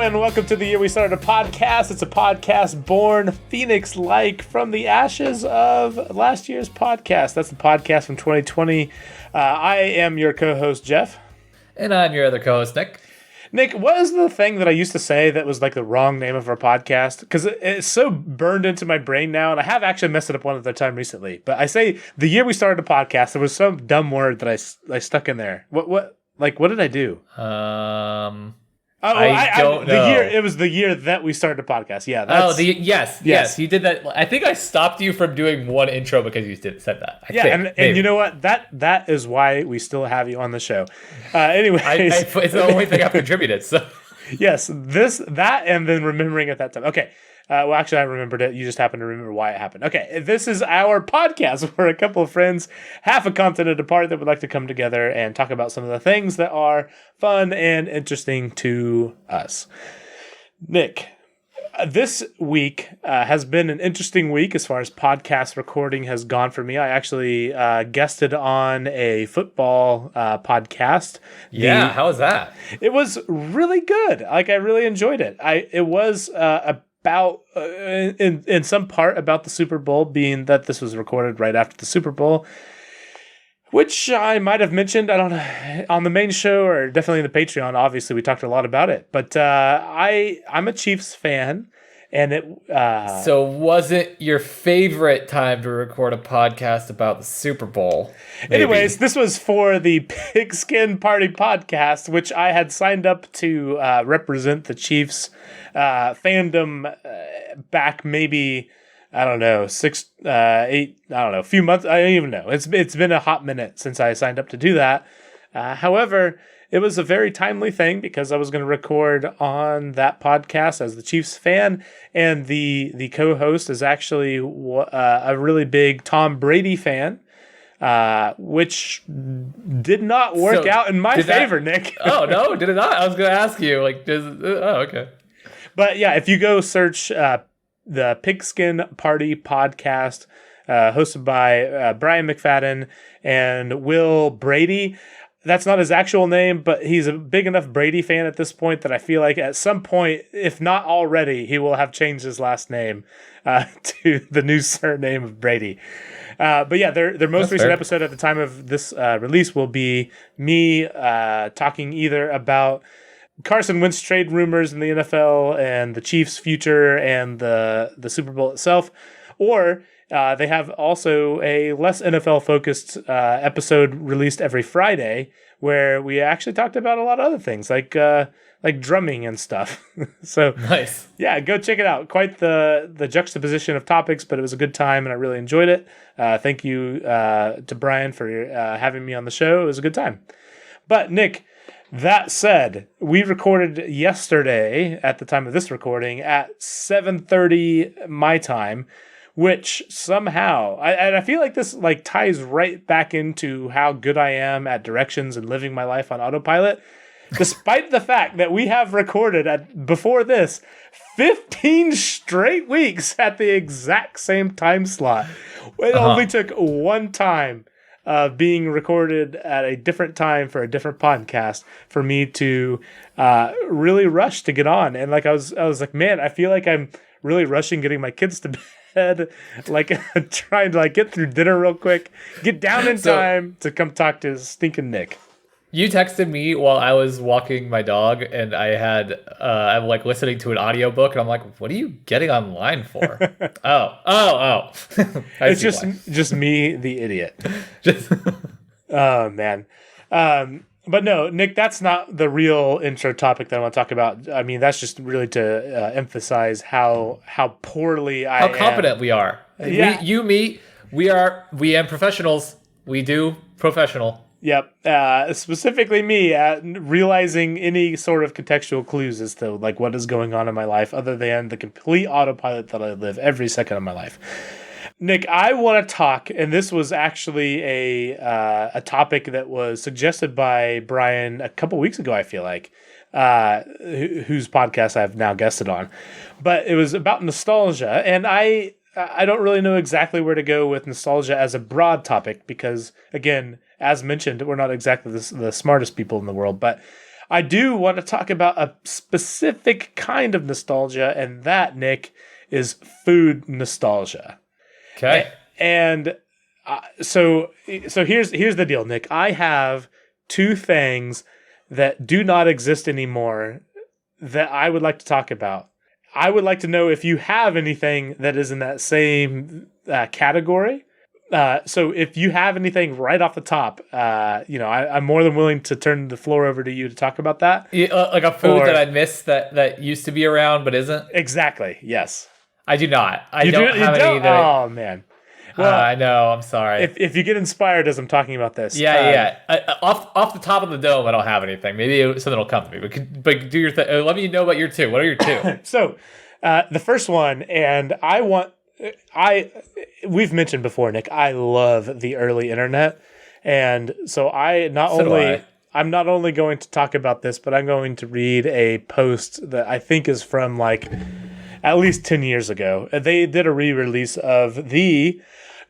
and welcome to the Year We Started a Podcast. It's a podcast born phoenix-like from the ashes of last year's podcast. That's the podcast from 2020. I am your co-host, Jeff. And I'm your other co-host, Nick. Nick, what is the thing that I used to say that was like the wrong name of our podcast? Because it's so burned into my brain now, and I have actually messed it up one other time recently. But I say the year we started a podcast, there was some dumb word that I stuck in there. What did I do? I don't know. It was the year that we started the podcast. Yeah. Yes. You did that. I think I stopped you from doing one intro because you said that. And you know what? That is why we still have you on the show. Anyways, it's the only thing I've contributed. So yes, that, and then remembering at that time. Okay. Well, actually, I remembered it. You just happened to remember why it happened. Okay, this is our podcast where a couple of friends, half a continent apart, that would like to come together and talk about some of the things that are fun and interesting to us. Nick, this week has been an interesting week as far as podcast recording has gone for me. I actually guested on a football podcast. Yeah, how was that? It was really good. I really enjoyed it. It was about in some part about the Super Bowl, being that this was recorded right after the Super Bowl, which I might have mentioned, I don't know, on the main show or definitely in the Patreon. Obviously, we talked a lot about it, but I'm a Chiefs fan, and it. So was it your favorite time to record a podcast about the Super Bowl? Maybe? Anyways, this was for the Pigskin Party podcast, which I had signed up to represent the Chiefs fandom back maybe, I don't know, 6, 8, I don't know, a few months. I don't even know. It's been a hot minute since I signed up to do that. However, it was a very timely thing because I was going to record on that podcast as the Chiefs fan, and the co-host is actually a really big Tom Brady fan, which did not work out in my favor, Nick. Oh, no, did it not? I was going to ask you, okay. But yeah, if you go search the Pigskin Party podcast, hosted by Brian McFadden and Will Brady. That's not his actual name, but he's a big enough Brady fan at this point that I feel like at some point, if not already, he will have changed his last name to the new surname of Brady. But yeah, their most recent episode at the time of this release will be me talking either about Carson Wentz trade rumors in the NFL and the Chiefs' future and the Super Bowl itself, or they have also a less NFL-focused episode released every Friday where we actually talked about a lot of other things like drumming and stuff. So nice. Yeah, go check it out. Quite the juxtaposition of topics, but it was a good time and I really enjoyed it. Thank you to Brian for having me on the show. It was a good time. But Nick, that said, we recorded yesterday at the time of this recording at 7:30 my time, which somehow, I feel like this ties right back into how good I am at directions and living my life on autopilot, despite the fact that we have recorded before this 15 straight weeks at the exact same time slot. It only took one time being recorded at a different time for a different podcast for me to really rush to get on. And I was like, man, I feel like I'm really rushing getting my kids to bed, trying to get through dinner real quick, get down in time to come talk to stinking Nick. You texted me while I was walking my dog, and I'm listening to an audiobook, and I'm like, what are you getting online for? Oh. It's just me, the idiot. Oh, man. But no, Nick, that's not the real intro topic that I want to talk about. I mean, that's just really to emphasize how poorly I am. How competent we are. Yeah. We am professionals. We do professional. Yep. Specifically me at realizing any sort of contextual clues as to what is going on in my life other than the complete autopilot that I live every second of my life. Nick, I want to talk, and this was actually a topic that was suggested by Brian a couple weeks ago, I feel like, whose podcast I've now guested on. But it was about nostalgia, and I don't really know exactly where to go with nostalgia as a broad topic because, again, as mentioned, we're not exactly the smartest people in the world, but I do want to talk about a specific kind of nostalgia, and that, Nick, is food nostalgia. Okay. And so here's the deal, Nick. I have two things that do not exist anymore that I would like to talk about. I would like to know if you have anything that is in that same category. So if you have anything right off the top, I'm more than willing to turn the floor over to you to talk about that. Yeah, like a food that I miss that used to be around but isn't? Exactly. Yes. I do not. I don't have any. Oh, man. Well, I know. I'm sorry. If you get inspired as I'm talking about this. Yeah. Off the top of the dome, I don't have anything. Maybe something will come to me. But do your thing. Let me know about your two. What are your two? So, the first one, and we've mentioned before, Nick, I love the early internet. And so I'm not only going to talk about this, but I'm going to read a post that I think is from like at least 10 years ago. They did a re-release of the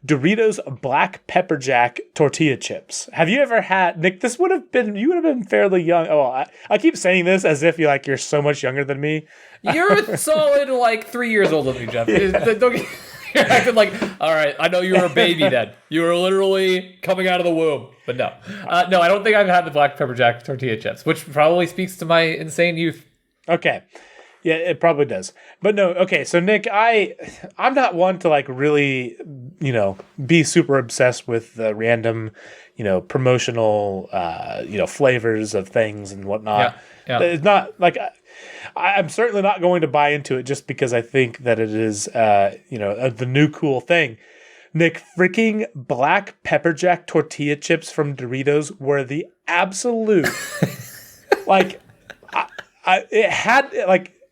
Doritos Black Pepper Jack tortilla chips. Have you ever had, Nick? You would have been fairly young. Oh, I keep saying this as if you're so much younger than me. You're a solid like 3 years older than me, Jeff. Yeah. You're acting like, all right, I know you were a baby then. You were literally coming out of the womb. But no, I don't think I've had the Black Pepper Jack tortilla chips, which probably speaks to my insane youth. Okay. Yeah, it probably does. But no, okay, so Nick, I'm not one to like really, be super obsessed with the random, promotional, flavors of things and whatnot. Yeah. It's not like I'm certainly not going to buy into it just because I think that it is, the new cool thing. Nick, freaking Black Pepper Jack tortilla chips from Doritos were the absolute, like,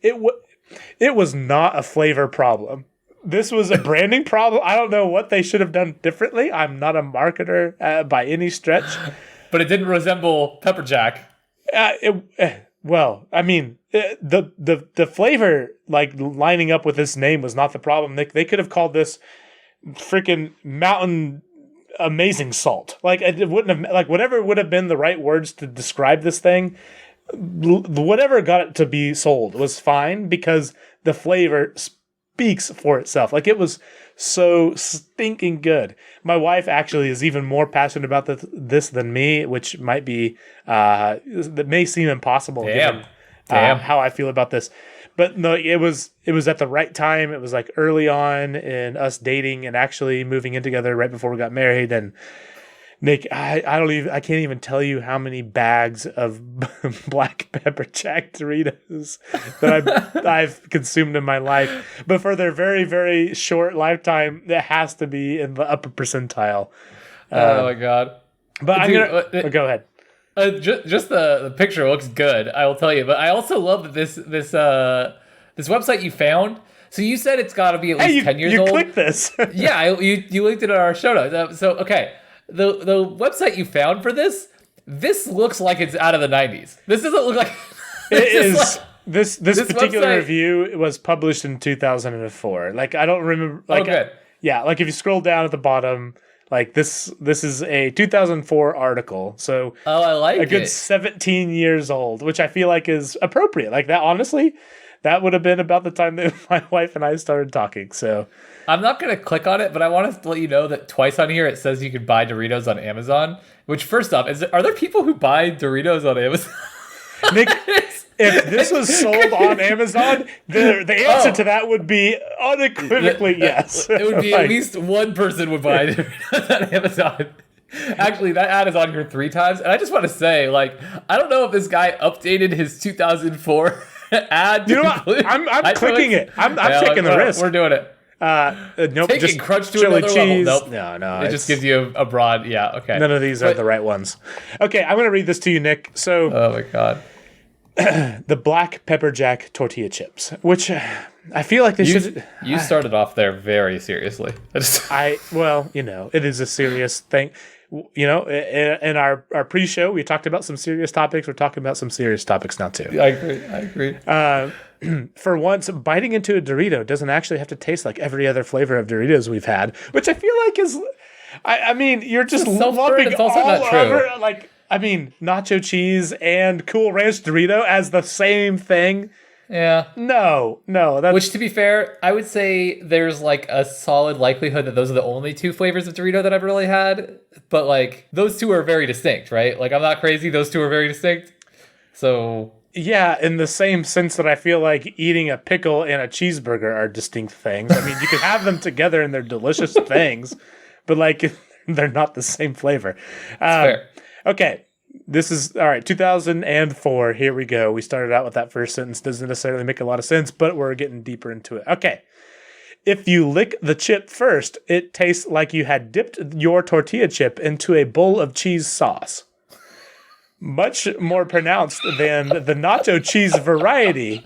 it was not a flavor problem. This was a branding problem. I don't know what they should have done differently. I'm not a marketer by any stretch. But it didn't resemble Pepper Jack. Well, I mean, the flavor like lining up with this name was not the problem. They could have called this freaking Mountain Amazing Salt. Like it wouldn't have like whatever would have been the right words to describe this thing. Whatever got it to be sold was fine because the flavor speaks for itself. Like it was so stinking good. My wife actually is even more passionate about this than me, which might be that may seem impossible given how I feel about this. But no, it was at the right time. It was like early on in us dating and actually moving in together right before we got married. And Nick, I can't even tell you how many bags of Black Pepper Jack Doritos that I've consumed in my life. But for their very, very short lifetime, it has to be in the upper percentile. Oh my God. But go ahead. Just the picture looks good, I will tell you. But I also love that this website you found. So you said it's got to be at least 10 years old. You clicked this. Yeah, you linked it in our show notes. So okay. The website you found for this looks like it's out of the 90s. This doesn't look like it is. This particular review was published in 2004. Like I don't remember. Like, good. Yeah, like if you scroll down at the bottom, like this is a 2004 article. So I like a good 17 years old, which I feel like is appropriate. Like that, honestly, that would have been about the time that my wife and I started talking. So. I'm not going to click on it, but I want to let you know that twice on here it says you can buy Doritos on Amazon, which first off, are there people who buy Doritos on Amazon? Nick, if this was sold on Amazon, the answer to that would be unequivocally yes. It would be at least one person would buy Doritos on Amazon. Actually, that ad is on here 3 times, and I just want to say, like, I don't know if this guy updated his 2004 ad. You know what? I'm clicking it. I'm taking the risk. We're doing it. Nope. Taking just crunch to chili another cheese. level. Nope. No. It just gives you a broad. Yeah. Okay. None of these are the right ones. Okay, I'm gonna read this to you, Nick. So. Oh my God. The Black Pepper Jack tortilla chips, which I feel like they should. You started off there very seriously. It is a serious thing. In our pre-show, we talked about some serious topics. We're talking about some serious topics now too. I agree. For once, biting into a Dorito doesn't actually have to taste like every other flavor of Doritos we've had, which I feel like is. I mean, you're just lumping it's also all not true. over. Like I mean, nacho cheese and Cool Ranch Dorito as the same thing. Yeah. No, that's... Which, to be fair, I would say there's like a solid likelihood that those are the only two flavors of Dorito that I've really had. But like, those two are very distinct, right? Like, I'm not crazy. Those two are very distinct. So... Yeah, in the same sense that I feel like eating a pickle and a cheeseburger are distinct things. I mean, you can have them together and they're delicious things, but like, they're not the same flavor. Fair. Okay. This is, all right, 2004. Here we go. We started out with that first sentence. Doesn't necessarily make a lot of sense, but we're getting deeper into it. Okay. If you lick the chip first, it tastes like you had dipped your tortilla chip into a bowl of cheese sauce. Much more pronounced than the nacho cheese variety,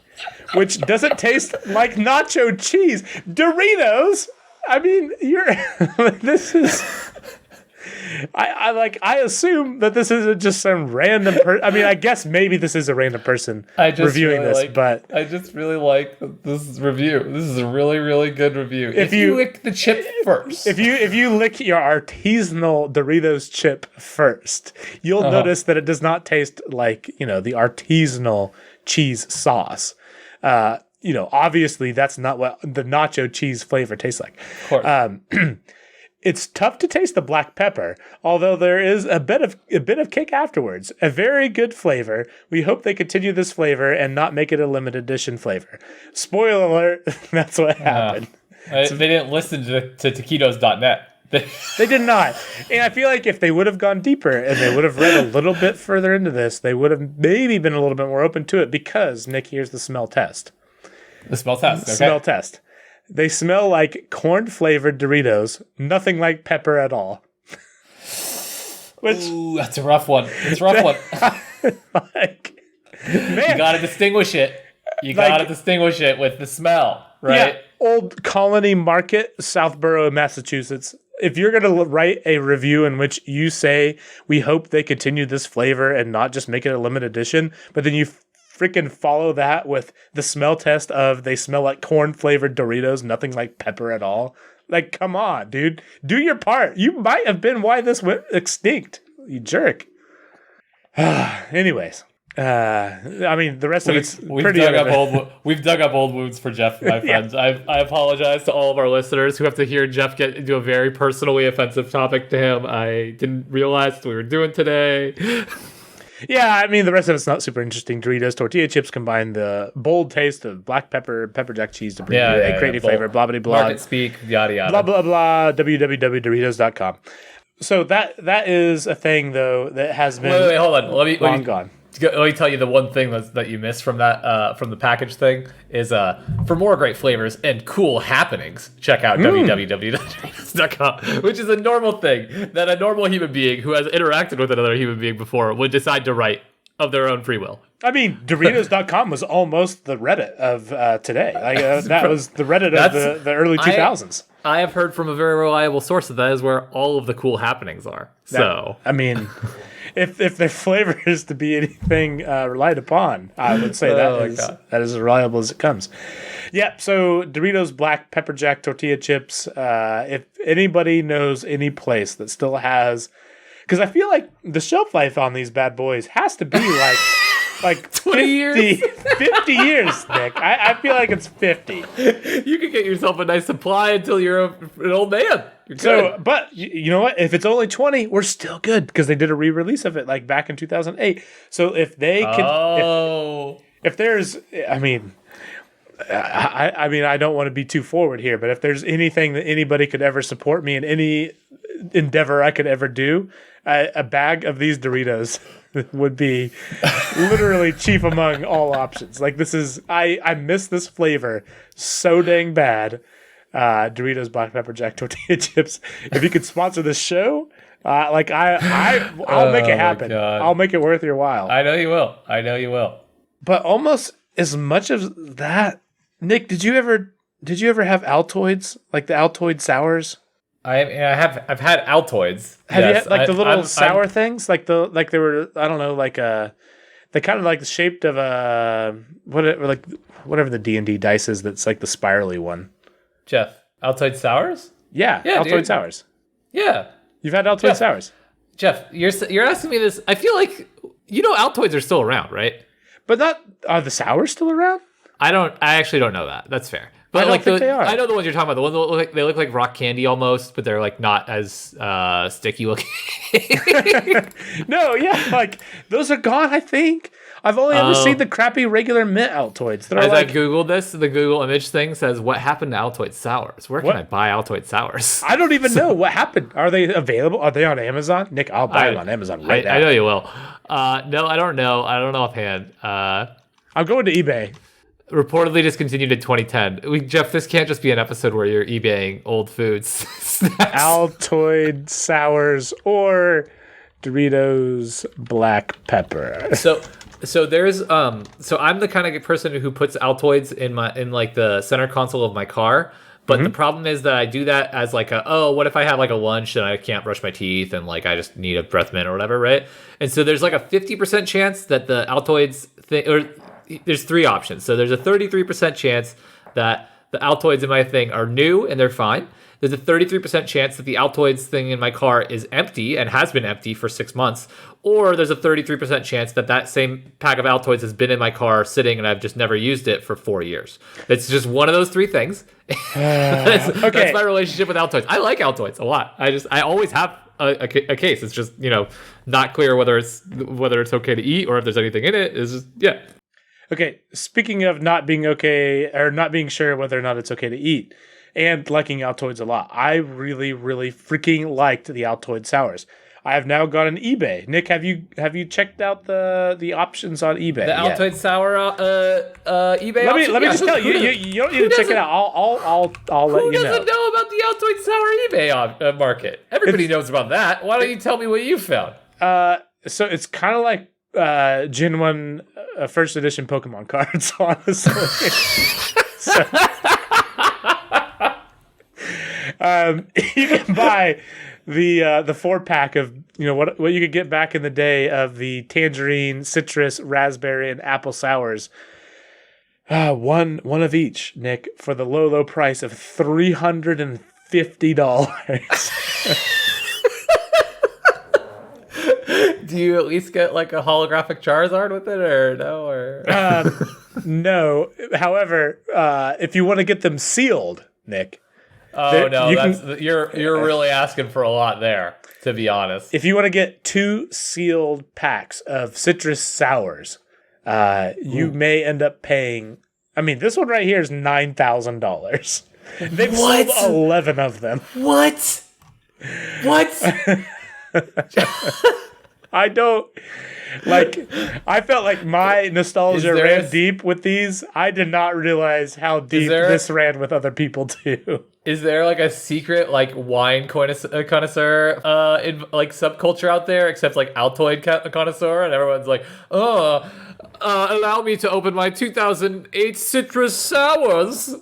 which doesn't taste like nacho cheese. Doritos? I mean, this is... I assume that this isn't just some random person. I mean, I guess maybe this is a random person reviewing this, but I just really like this review. This is a really, really good review. If you lick the chip first, if you lick your artisanal Doritos chip first, you'll notice that it does not taste like, the artisanal cheese sauce. Obviously that's not what the nacho cheese flavor tastes like. Of course. It's tough to taste the black pepper, although there is a bit of kick afterwards. A very good flavor. We hope they continue this flavor and not make it a limited edition flavor. Spoiler alert, that's what happened. They didn't listen to taquitos.net. They did not. And I feel like if they would have gone deeper and they would have read a little bit further into this, they would have maybe been a little bit more open to it because, Nick, here's the smell test. The smell test, okay. Smell test. They smell like corn-flavored Doritos, nothing like pepper at all. Ooh, that's a rough one. It's a rough one. Man, you got to distinguish it. You got to distinguish it with the smell, right? Yeah, Old Colony Market, Southborough, Massachusetts. If you're going to write a review in which you say, we hope they continue this flavor and not just make it a limited edition, but then you freaking follow that with the smell test of they smell like corn-flavored Doritos, nothing like pepper at all. Like, come on, dude. Do your part. You might have been why this went extinct, you jerk. Anyways. I mean, the rest of it's pretty... We've dug up old wounds for Jeff, my friends. Yeah. I apologize to all of our listeners who have to hear Jeff get into a very personally offensive topic to him. I didn't realize what we were doing today. Yeah, I mean, the rest of it's not super interesting. Doritos tortilla chips combine the bold taste of black pepper, pepper jack cheese to bring a creative flavor, blah, blah, blah. Market speak, yada, yada. Blah, blah, blah, www.doritos.com. So that is a thing, though, that has been wait, hold on. Let me gone. Let me tell you the one thing that you missed from that from the package thing is for more great flavors and cool happenings, check out www.doritos.com, which is a normal thing that a normal human being who has interacted with another human being before would decide to write of their own free will. I mean, Doritos.com was almost the Reddit of today. That was the Reddit of the early 2000s. I have heard from a very reliable source that is where all of the cool happenings are. So, I mean... If their flavor is to be anything relied upon, I would say that is as reliable as it comes. Yep. So Doritos Black Pepper Jack tortilla chips. If anybody knows any place that still has, because I feel like the shelf life on these bad boys has to be like 20 years, 50 years, Nick. I feel like it's 50. You can get yourself a nice supply until you're an old man. So, but you know what? If it's only 20, we're still good because they did a re-release of it like back in 2008. So if they can, if there's, I mean, I don't want to be too forward here, but if there's anything that anybody could ever support me in any endeavor I could ever do, a bag of these Doritos would be literally chief among all options. Like this is, I miss this flavor so dang bad. Doritos Black Pepper Jack tortilla chips. If you could sponsor this show, I'll make it happen. I'll make it worth your while. I know you will. But almost as much as that, Nick, did you ever have Altoids, like the Altoid sours? I've had Altoids. Have you had like the little sour things, like they were, I don't know, like they kind of like shaped of whatever the D&D dice is that's like the spirally one. Jeff, Altoid sours? Yeah, Altoid sours. Yeah. You've had Altoid sours? Jeff, you're asking me this. I feel like Altoids are still around, right? But are the sours still around? I actually don't know that. That's fair. But I don't think they are. I know the ones you're talking about. The ones that they look like rock candy almost, but they're like not as sticky looking. No, yeah, like those are gone. I think I've only ever seen the crappy regular mint Altoids. As I googled this, the Google image thing says, "What happened to Altoid sours? Where can I buy Altoid sours?" I don't even know what happened. Are they available? Are they on Amazon? Nick, I'll buy them on Amazon right now. I know you will. No, I don't know. I don't know offhand. I'm going to eBay. Reportedly discontinued in 2010. Jeff, this can't just be an episode where you're eBaying old foods. Altoid sours or Doritos black pepper. So there's so I'm the kind of person who puts Altoids in like the center console of my car. But the problem is that I do that as like what if I have like a lunch and I can't brush my teeth and like I just need a breath mint or whatever, right? And so there's like a 50% chance that the Altoids thing, or there's three options. So there's a 33% chance that the Altoids in my thing are new and they're fine. There's a 33% chance that the Altoids thing in my car is empty and has been empty for 6 months. Or there's a 33% chance that same pack of Altoids has been in my car sitting and I've just never used it for 4 years. It's just one of those three things. That's my relationship with Altoids. I like Altoids a lot. I always have a case. It's just, not clear whether it's okay to eat or if there's anything in it. It's just, yeah. Okay, speaking of not being okay or not being sure whether or not it's okay to eat and liking Altoids a lot, I really, really freaking liked the Altoid sours. I have now got an eBay. Nick, have you checked out the options on eBay? The Altoid sour eBay. Let me just tell you. You don't need to check it out. I'll let you know. Who doesn't know about the Altoid sour eBay market? Everybody knows about that. Why don't you tell me what you found? So it's kind of like Gen 1 first edition Pokemon cards, honestly. You can buy the 4-pack of what you could get back in the day of the tangerine, citrus, raspberry, and apple sours. One of each, Nick, for the low price of $350. Do you at least get like a holographic Charizard with it, or no? Or no. However, if you want to get them sealed, Nick. You're really asking for a lot there, to be honest. If you want to get 2 sealed packs of citrus sours, you may end up paying. I mean, this one right here is $9,000. They've sold 11 of them. What? I don't I felt like my nostalgia ran deep with these. I did not realize how deep this ran with other people too. Is there like a secret like wine connoisseur in like subculture out there, except like Altoid connoisseur, and everyone's like, allow me to open my 2008 citrus sours.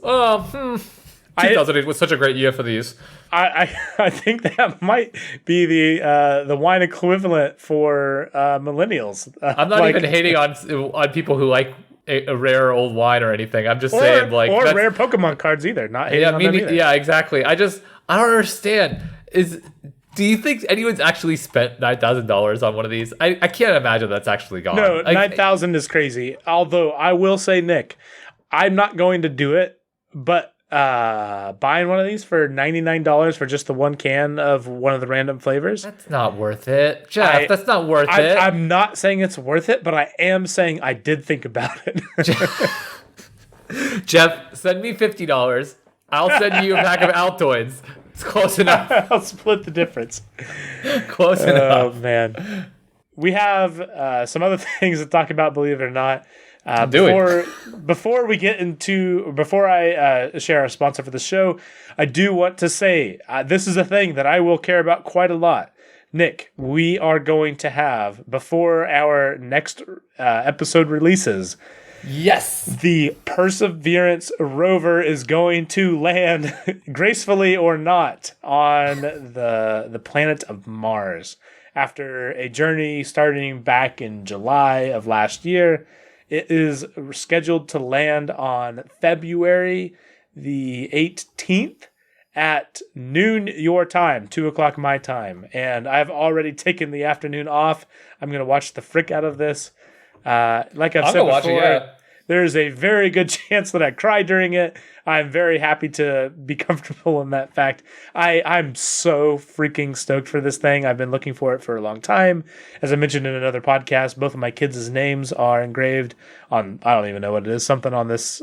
2008 was such a great year for these. I think that might be the wine equivalent for millennials. I'm not even hating on people who like a rare old wine or anything. I'm just saying rare Pokemon cards either. Not hating on them either. Yeah, exactly. I don't understand. Do you think anyone's actually spent $9,000 on one of these? I can't imagine that's actually gone. No, 9,000 is crazy. Although I will say, Nick, I'm not going to do it, but buying one of these for $99 for just the one can of one of the random flavors, that's not worth it, Jeff. That's not worth it. I'm not saying it's worth it, but I am saying I did think about it. Jeff, send me $50. I'll send you a pack of Altoids. It's close enough. I'll split the difference. Close enough. Oh man, we have some other things to talk about, believe it or not. Before I share our sponsor for the show, I do want to say this is a thing that I will care about quite a lot. Nick, we are going to have, before our next episode releases, yes, the Perseverance rover is going to land, gracefully or not, on the planet of Mars. After a journey starting back in July of last year, it is scheduled to land on February the 18th at noon your time, 2 o'clock my time. And I've already taken the afternoon off. I'm going to watch the frick out of this. Like I've said before, there's a very good chance that I cry during it. I'm very happy to be comfortable in that fact. I'm so freaking stoked for this thing. I've been looking for it for a long time. As I mentioned in another podcast, both of my kids' names are engraved on, I don't even know what it is, something on this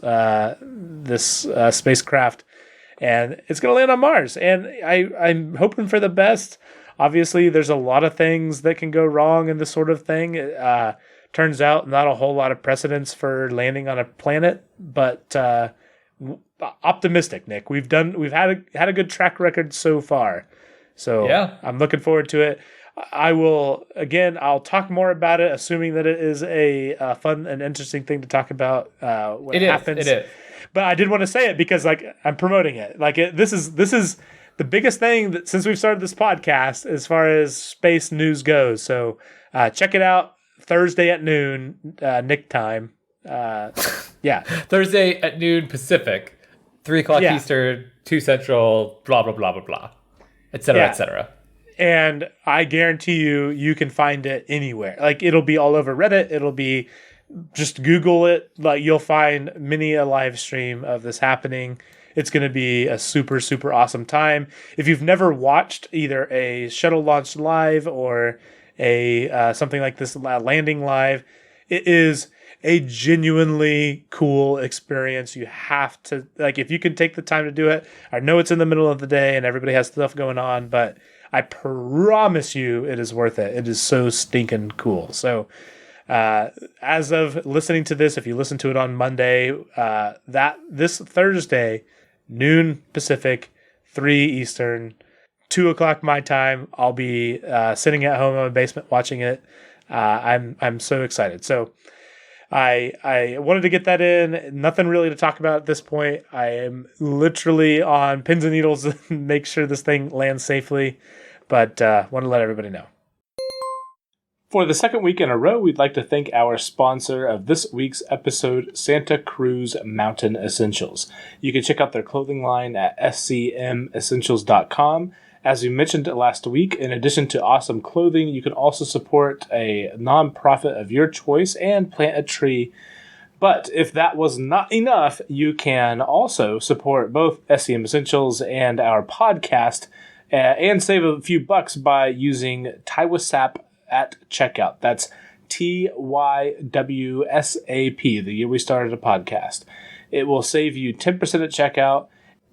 spacecraft. And it's going to land on Mars. And I'm hoping for the best. Obviously, there's a lot of things that can go wrong in this sort of thing. Turns out not a whole lot of precedence for landing on a planet, but optimistic, Nick. We've had a good track record so far. So yeah. I'm looking forward to it. I'll talk more about it, assuming that it is a fun and interesting thing to talk about when it happens. It is. But I did want to say it because I'm promoting it. This is the biggest thing that since we've started this podcast as far as space news goes. So check it out Thursday at noon, Nick time. Yeah, Thursday at noon Pacific, 3 o'clock Eastern, 2 Central, blah blah blah blah blah, etc. etc. And I guarantee you can find it anywhere. It'll be all over Reddit. It'll be just Google it. You'll find many a live stream of this happening. It's going to be a super, super awesome time. If you've never watched either a shuttle launch live or a something like this landing live, it is a genuinely cool experience. You have to, if you can take the time to do it. I know it's in the middle of the day and everybody has stuff going on, but I promise you it is worth it. It is so stinking cool. So as of listening to this, if you listen to it on Monday, this Thursday, noon Pacific, 3 Eastern, 2 o'clock my time, I'll be sitting at home in my basement watching it. I'm so excited. So I wanted to get that in. Nothing really to talk about at this point. I am literally on pins and needles to make sure this thing lands safely, but want to let everybody know. For the second week in a row, we'd like to thank our sponsor of this week's episode, Santa Cruz Mountain Essentials. You can check out their clothing line at scmessentials.com. As we mentioned last week, in addition to awesome clothing, you can also support a nonprofit of your choice and plant a tree. But if that was not enough, you can also support both SCM Essentials and our podcast and save a few bucks by using TYWSAP at checkout. That's TYWSAP, the year we started a podcast. It will save you 10% at checkout.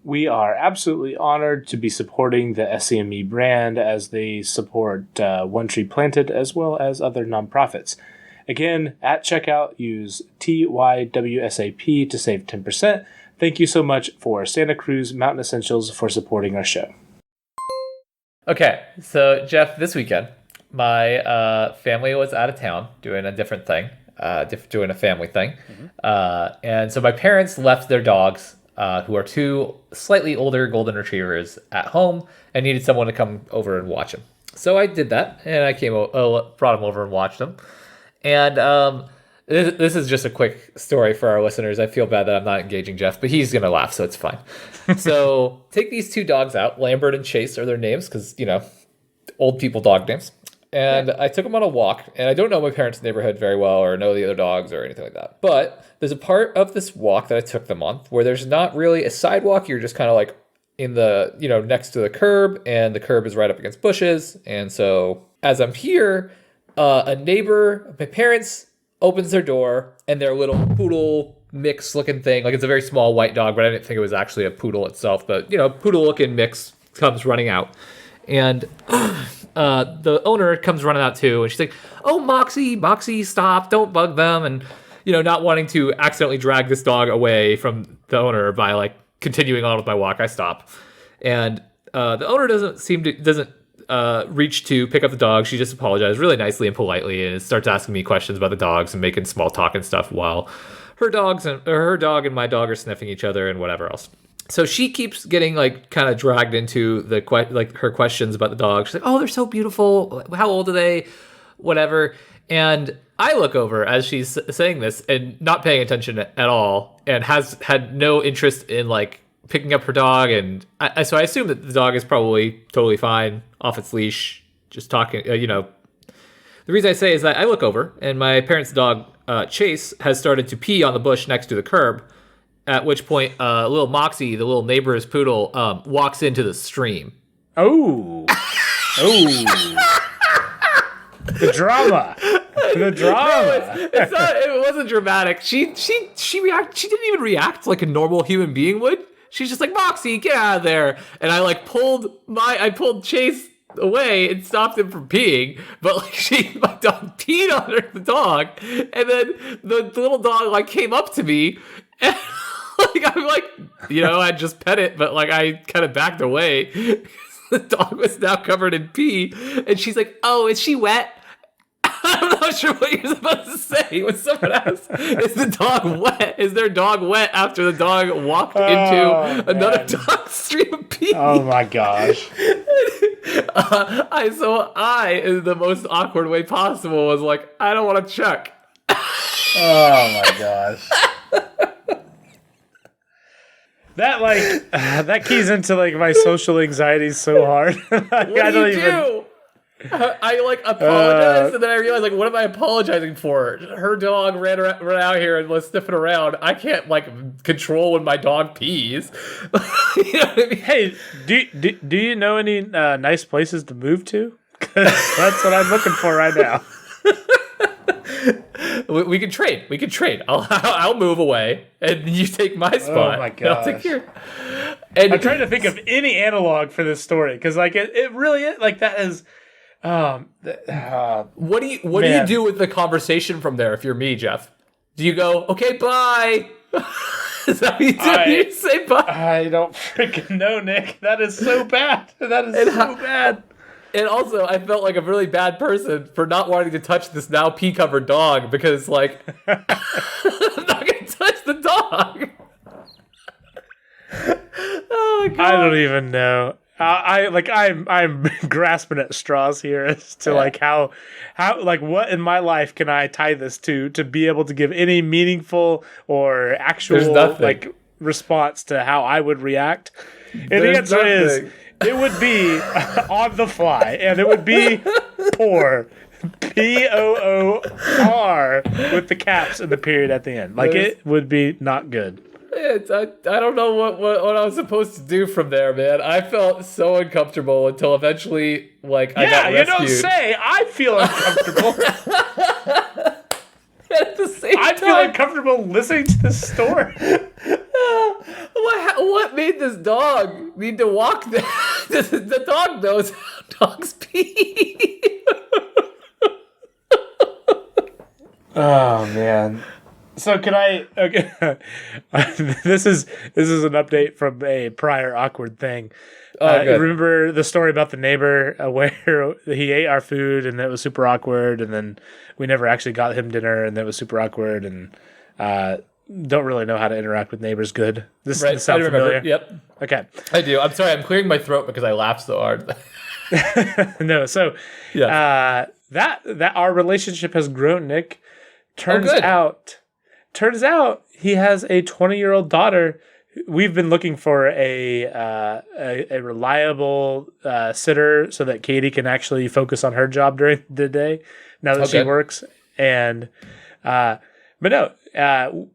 We are absolutely honored to be supporting the SCME brand as they support One Tree Planted as well as other nonprofits. Again, at checkout, use TYWSAP to save 10%. Thank you so much for Santa Cruz Mountain Essentials for supporting our show. Okay, so Jeff, this weekend, my family was out of town doing a different thing, doing a family thing. Mm-hmm. And so my parents left their dogs, who are 2 slightly older golden retrievers, at home and needed someone to come over and watch them. So I did that, and I brought them over and watched them. And this is just a quick story for our listeners. I feel bad that I'm not engaging Jeff, but he's going to laugh, so it's fine. So take these 2 dogs out. Lambert and Chase are their names because, old people dog names. And I took them on a walk, and I don't know my parents' neighborhood very well or know the other dogs or anything like that. But there's a part of this walk that I took them on where there's not really a sidewalk. You're just kind of in the, next to the curb, and the curb is right up against bushes. And so as I'm here, a neighbor, my parents, opens their door, and their little poodle mix looking thing, it's a very small white dog, but I didn't think it was actually a poodle itself, but, poodle looking mix comes running out. And the owner comes running out too, and she's like, "Oh, Moxie, stop! Don't bug them!" And not wanting to accidentally drag this dog away from the owner by continuing on with my walk, I stop, and the owner doesn't reach to pick up the dog. She just apologizes really nicely and politely, and starts asking me questions about the dogs and making small talk and stuff while her dog and my dog are sniffing each other and whatever else. So she keeps getting kind of dragged into the her questions about the dog. She's like, "Oh, they're so beautiful. How old are they? Whatever." And I look over as she's saying this and not paying attention at all, and has had no interest in picking up her dog, and so I assume that the dog is probably totally fine, off its leash, just talking. The reason I say is that I look over, and my parents' dog, Chase, has started to pee on the bush next to the curb, at which point little Moxie, the little neighbor's poodle, walks into the stream. Oh. The drama. The drama. No, it's not, it wasn't dramatic. She didn't even react like a normal human being would. She's just like, Moxie, get out of there. And I pulled Chase away and stopped him from peeing, but like my dog peed on the dog, and then the little dog like came up to me, and like I'm like, I just pet it, but like I kind of backed away. The dog was now covered in pee, and she's like, "Oh, is she wet?" I'm not sure what you're supposed to say when someone asks, "Is the dog wet? Is their dog wet?" After the dog walked into another dog's stream of pee. Oh my gosh! I, in the most awkward way possible, was like, "I don't want to check." Oh my gosh! That keys into like my social anxiety so hard. What do you do? I like apologized, and then I realized, like, what am I apologizing for? Her dog ran out here and was sniffing around. I can't like control when my dog pees. You know what I mean? Hey, do you know any nice places to move to? 'Cause that's what I'm looking for right now. We can trade. I'll move away, and you take my spot. Oh my And I'll take gosh. your. And I'm trying to think of any analog for this story because like it really is like that is. What do you do with the conversation from there? If you're me, Jeff, do you go, okay, bye? Is that what you do? You say bye? I don't freaking know, Nick. That is so bad. That is so bad. And also, I felt like a really bad person for not wanting to touch this now pee-covered dog because, like, I'm not going to touch the dog. Oh my god! I don't even know. I'm grasping at straws here as to like how like what in my life can I tie this to be able to give any meaningful or actual like response to how I would react. And the answer is it would be on the fly, and it would be poor. POOR with the caps and the period at the end. Like it would be not good. I don't know what I was supposed to do from there, man. I felt so uncomfortable until eventually, like, I got rescued. You don't say. I feel uncomfortable. At the same time, I feel uncomfortable listening to this story. What made this dog need to walk there? The dog knows how dogs pee. Oh man. So can I? Okay. This is an update from a prior awkward thing. Remember the story about the neighbor where he ate our food and it was super awkward, and then we never actually got him dinner, and that was super awkward, and don't really know how to interact with neighbors. Good. This sounds familiar. Yep. Okay. I do. I'm sorry. I'm clearing my throat because I laughed so hard. No. So that our relationship has grown, Nick. Turns out he has a 20-year-old daughter. We've been looking for a reliable sitter so that Katie can actually focus on her job during the day now that she works. And but no,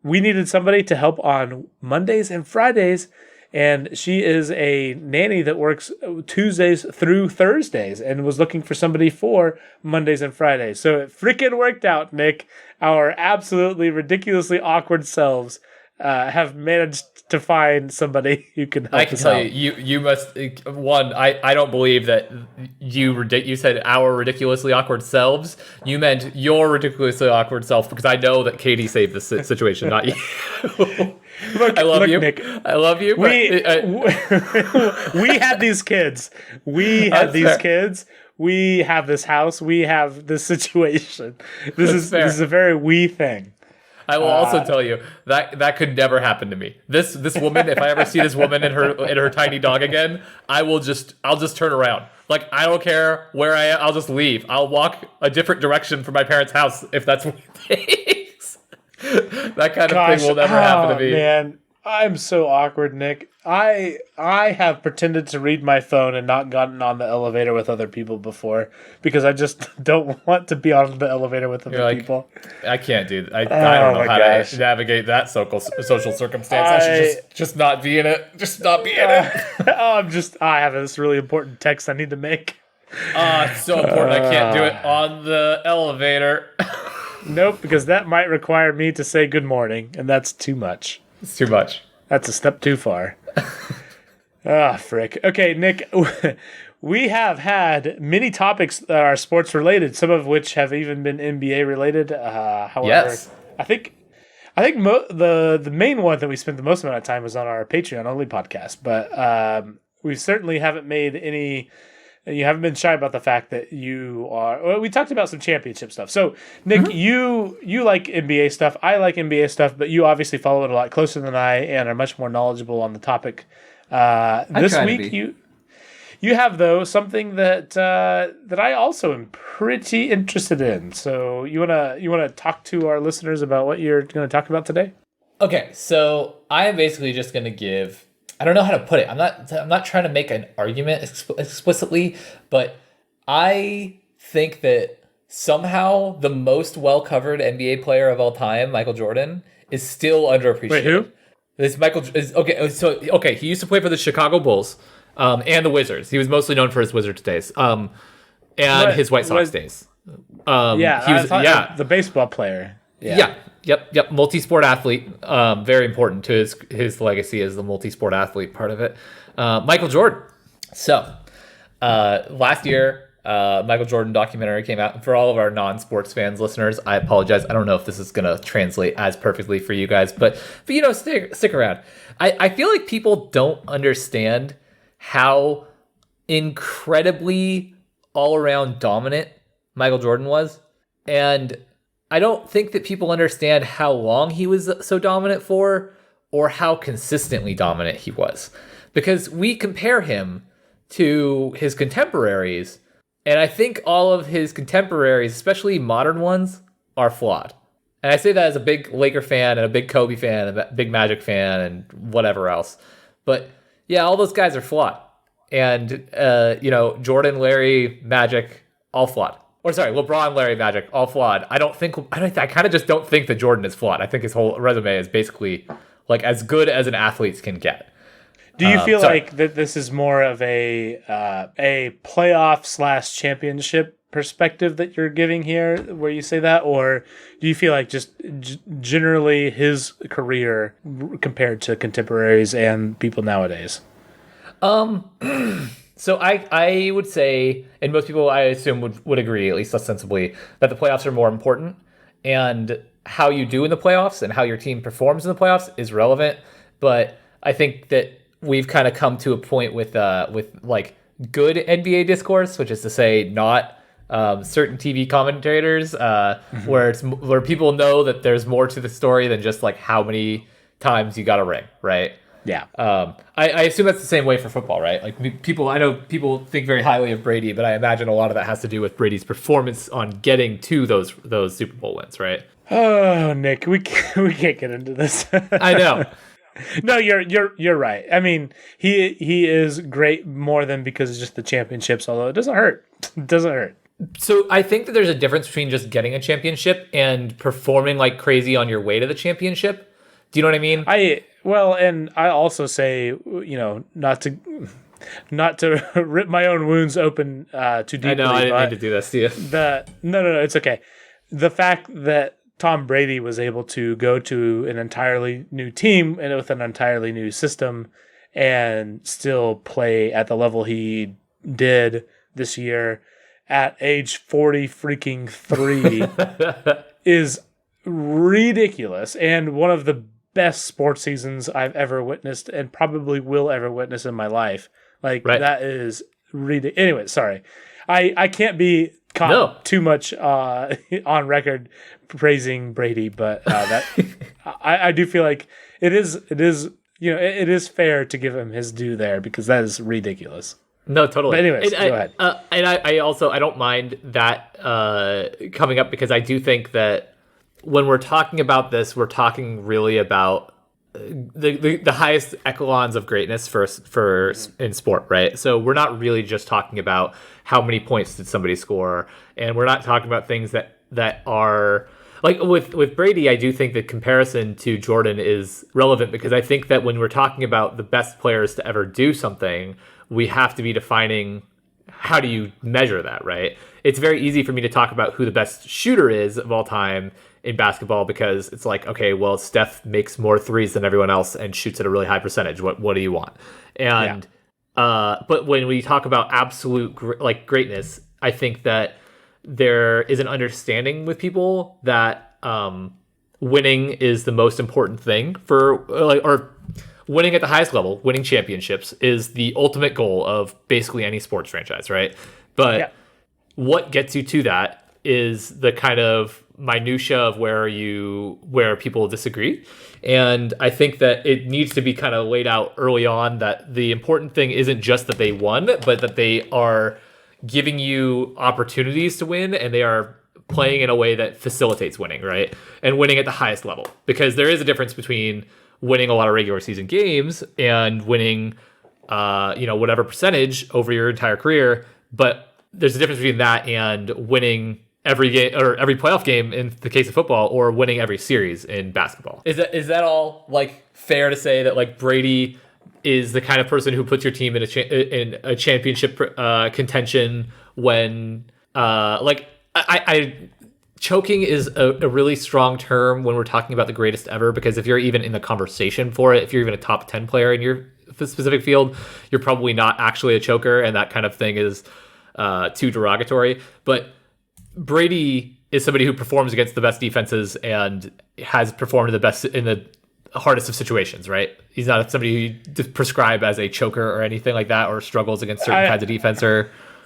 we needed somebody to help on Mondays and Fridays. And she is a nanny that works Tuesdays through Thursdays and was looking for somebody for Mondays and Fridays. So it freaking worked out, Nick. Our absolutely ridiculously awkward selves have managed to find somebody who can help us out. I can tell you must, one, I don't believe that you said our ridiculously awkward selves. You meant your ridiculously awkward self, because I know that Katie saved this situation, not you. Look, I love you. Nick, I love you. We had these kids. We have this house. We have this situation. This is a very we thing. I will also tell you that could never happen to me. This woman, if I ever see this woman and her tiny dog again, I'll just turn around. Like, I don't care where I am. I'll just leave. I'll walk a different direction from my parents' house if that's what it takes. That kind of thing will never happen to me. Man. I'm so awkward, Nick. I have pretended to read my phone and not gotten on the elevator with other people before because I just don't want to be on the elevator with other people. I can't do that. I don't know how to navigate that social circumstance. I should just not be in it. Just not be in it. I have this really important text I need to make. It's so important. I can't do it on the elevator. Nope, because that might require me to say good morning, and that's too much. It's too much. That's a step too far. Frick. Okay, Nick, we have had many topics that are sports related, some of which have even been NBA related. However, yes. I think the main one that we spent the most amount of time was on our Patreon only podcast, but we certainly haven't made any. You haven't been shy about the fact that you are. Well, we talked about some championship stuff. So, Nick, you like NBA stuff. I like NBA stuff, but you obviously follow it a lot closer than I and are much more knowledgeable on the topic. This week, you have though something that I also am pretty interested in. So, you wanna talk to our listeners about what you're going to talk about today? Okay, so I am basically just going to give. I don't know how to put it. I'm not trying to make an argument explicitly, but I think that somehow the most well-covered NBA player of all time, Michael Jordan, is still underappreciated. Wait, who? This Michael is okay. He used to play for the Chicago Bulls and the Wizards. He was mostly known for his Wizards days and his White Sox days. The baseball player. Yeah. Yep. Multi-sport athlete. Very important to his legacy as the multi-sport athlete part of it. Michael Jordan. So, last year, Michael Jordan documentary came out. For all of our non-sports fans listeners, I apologize. I don't know if this is going to translate as perfectly for you guys, but stick around. I feel like people don't understand how incredibly all-around dominant Michael Jordan was, and I don't think that people understand how long he was so dominant for or how consistently dominant he was. Because we compare him to his contemporaries, and I think all of his contemporaries, especially modern ones, are flawed. And I say that as a big Laker fan and a big Kobe fan and a big Magic fan and whatever else. But yeah, all those guys are flawed. And, Jordan, Larry, Magic, all flawed. Or sorry, LeBron, Larry, Magic, all flawed. I kind of just don't think that Jordan is flawed. I think his whole resume is basically like as good as an athlete can get. Do you feel like that this is more of a playoff / championship perspective that you're giving here, where you say that, or do you feel like just generally his career compared to contemporaries and people nowadays? So I would say, and most people I assume would agree, at least ostensibly, that the playoffs are more important, and how you do in the playoffs and how your team performs in the playoffs is relevant. But I think that we've kind of come to a point with like good NBA discourse, which is to say not certain TV commentators, where people know that there's more to the story than just like how many times you got a ring, right? Yeah. I assume that's the same way for football, right? Like I know people think very highly of Brady, but I imagine a lot of that has to do with Brady's performance on getting to those Super Bowl wins, right? Oh, Nick, we can't get into this. I know. No, you're right. I mean, he is great more than because it's just the championships, although it doesn't hurt. It doesn't hurt. So I think that there's a difference between just getting a championship and performing like crazy on your way to the championship. Do you know what I mean? And I also say, not to rip my own wounds open too deeply. I know, I didn't mean to do this to you. No, it's okay. The fact that Tom Brady was able to go to an entirely new team and with an entirely new system and still play at the level he did this year at age 40 freaking 3 is ridiculous, and one of the best sports seasons I've ever witnessed and probably will ever witness in my life. Like, right. That is ridiculous. Anyway, sorry. I can't be caught too much on record praising Brady, but I do feel like it is fair to give him his due there, because that is ridiculous. No, totally. But anyways, go ahead. And I don't mind that coming up, because I do think that when we're talking about this, we're talking really about the highest echelons of greatness for in sport, right? So we're not really just talking about how many points did somebody score, and we're not talking about things that are like with Brady. I do think the comparison to Jordan is relevant because I think that when we're talking about the best players to ever do something, we have to be defining how do you measure that, right? It's very easy for me to talk about who the best shooter is of all time in basketball because it's like, okay, well, Steph makes more threes than everyone else and shoots at a really high percentage. What do you want? And but when we talk about absolute greatness, I think that there is an understanding with people that winning is the most important thing for or winning at the highest level, winning championships is the ultimate goal of basically any sports franchise, right? But what gets you to that is the kind of minutia of where people disagree. And I think that it needs to be kind of laid out early on that the important thing isn't just that they won, but that they are giving you opportunities to win and they are playing in a way that facilitates winning, right? And winning at the highest level. Because there is a difference between winning a lot of regular season games and winning whatever percentage over your entire career, but there's a difference between that and winning every game or every playoff game in the case of football, or winning every series in basketball. Is that all like fair to say that like Brady is the kind of person who puts your team in a championship contention when choking is a really strong term when we're talking about the greatest ever, because if you're even in the conversation for it, if you're even a top 10 player in your specific field, you're probably not actually a choker, and that kind of thing is too derogatory. But Brady is somebody who performs against the best defenses and has performed the best in the hardest of situations, right? He's not somebody who you prescribe as a choker or anything like that, or struggles against certain kinds of defense.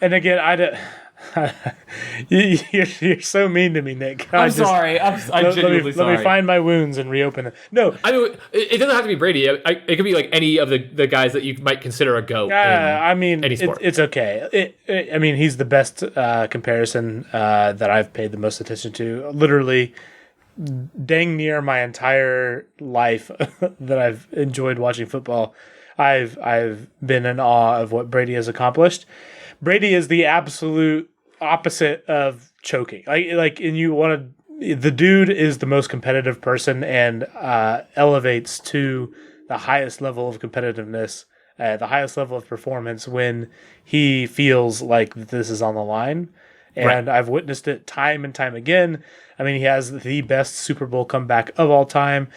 And again, you're so mean to me, Nick. I'm sorry. I'm genuinely sorry. Let me find my wounds and reopen it. No, I mean, it doesn't have to be Brady. It could be like any of the guys that you might consider a GOAT. I mean, any sport. It's okay. I mean, he's the best comparison that I've paid the most attention to. Literally, dang near my entire life that I've enjoyed watching football, I've been in awe of what Brady has accomplished. Brady is the absolute opposite of choking. The dude is the most competitive person and elevates to the highest level of competitiveness, the highest level of performance when he feels like this is on the line. And I've witnessed it time and time again. I mean, he has the best Super Bowl comeback of all time.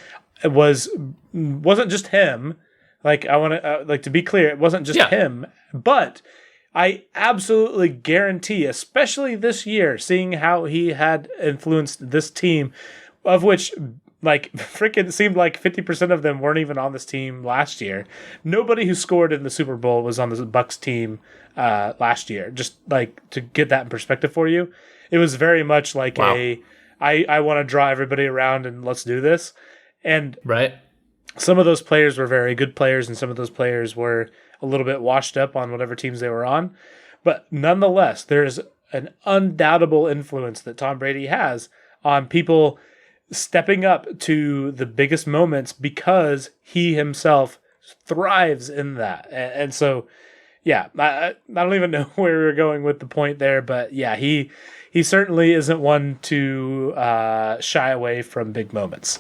It wasn't just him. Like, I want to to be clear, it wasn't just him, but I absolutely guarantee, especially this year, seeing how he had influenced this team, of which freaking seemed like 50% of them weren't even on this team last year. Nobody who scored in the Super Bowl was on the Bucs team last year. Just to get that in perspective for you, it was very much like I want to draw everybody around and let's do this. And some of those players were very good players, and some of those players were a little bit washed up on whatever teams they were on. But nonetheless, there's an undoubtable influence that Tom Brady has on people stepping up to the biggest moments because he himself thrives in that. And so, I don't even know where we were going with the point there, but he certainly isn't one to shy away from big moments.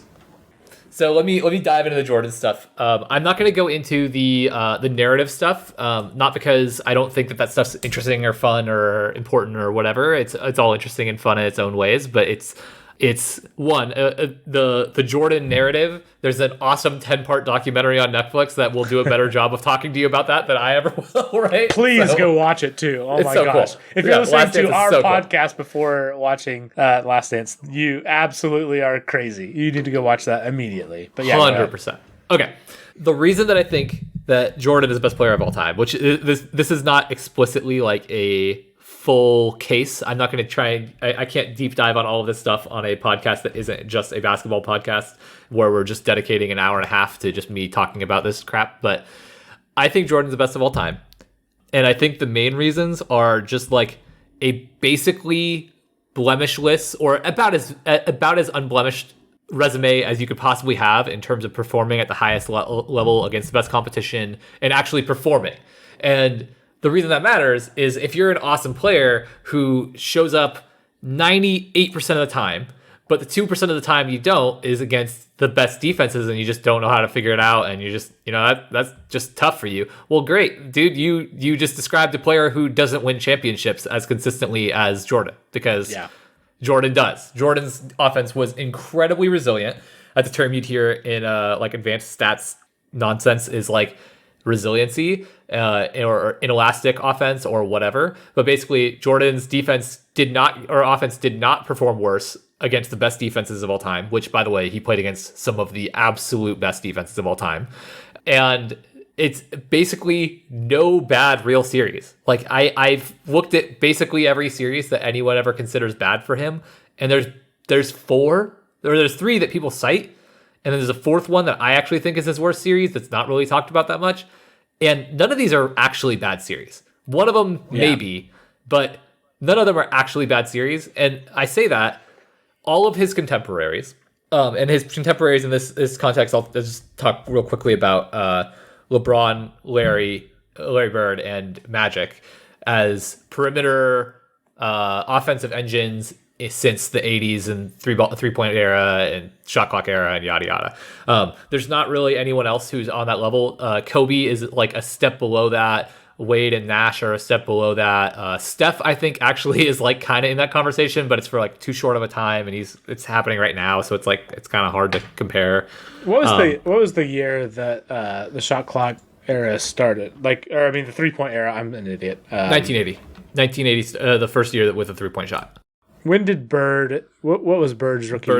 So let me dive into the Jordan stuff. I'm not going to go into the narrative stuff, not because I don't think that stuff's interesting or fun or important or whatever. It's all interesting and fun in its own ways, but it's one the Jordan narrative. There's an awesome 10-part documentary on Netflix that will do a better job of talking to you about that than I ever will. Right? Please go watch it too. Oh my gosh! Cool. If you're listening to our podcast before watching Last Dance, you absolutely are crazy. You need to go watch that immediately. But 100%. Okay. The reason that I think that Jordan is the best player of all time, which this is not explicitly like a full case. I'm not going to try. I can't deep dive on all of this stuff on a podcast that isn't just a basketball podcast where we're just dedicating an hour and a half to just me talking about this crap. But I think Jordan's the best of all time. And I think the main reasons are just like a basically blemishless or about as unblemished resume as you could possibly have in terms of performing at the highest level against the best competition and actually performing. And the reason that matters is if you're an awesome player who shows up 98% of the time, but the 2% of the time you don't is against the best defenses and you just don't know how to figure it out and you just, that's just tough for you. Well, great, dude, you just described a player who doesn't win championships as consistently as Jordan, because Jordan does. Jordan's offense was incredibly resilient. That's a term you'd hear in like advanced stats nonsense, is like resiliency or inelastic offense or whatever. But basically, Jordan's offense did not perform worse against the best defenses of all time, which, by the way, he played against some of the absolute best defenses of all time. And it's basically no bad real series. Like I've looked at basically every series that anyone ever considers bad for him, and there's three that people cite, and then there's a fourth one that I actually think is his worst series that's not really talked about that much. And none of these are actually bad series. One of them maybe, but none of them are actually bad series. And I say that all of his contemporaries, and his contemporaries in this context, I'll just talk real quickly about LeBron, Larry Bird, and Magic as perimeter offensive engines since the 80s and three-point era and shot clock era and yada yada. There's not really anyone else who's on that level. Kobe is like a step below that. Wade and Nash are a step below that. Steph, I think, actually is like kind of in that conversation, but it's for like too short of a time, and it's happening right now, so it's like it's kind of hard to compare. What was the year that the shot clock era started? The 3-point era. I'm an idiot. 1980. 1980, the first year with a 3-point shot. When did Bird? What was Bird's rookie year?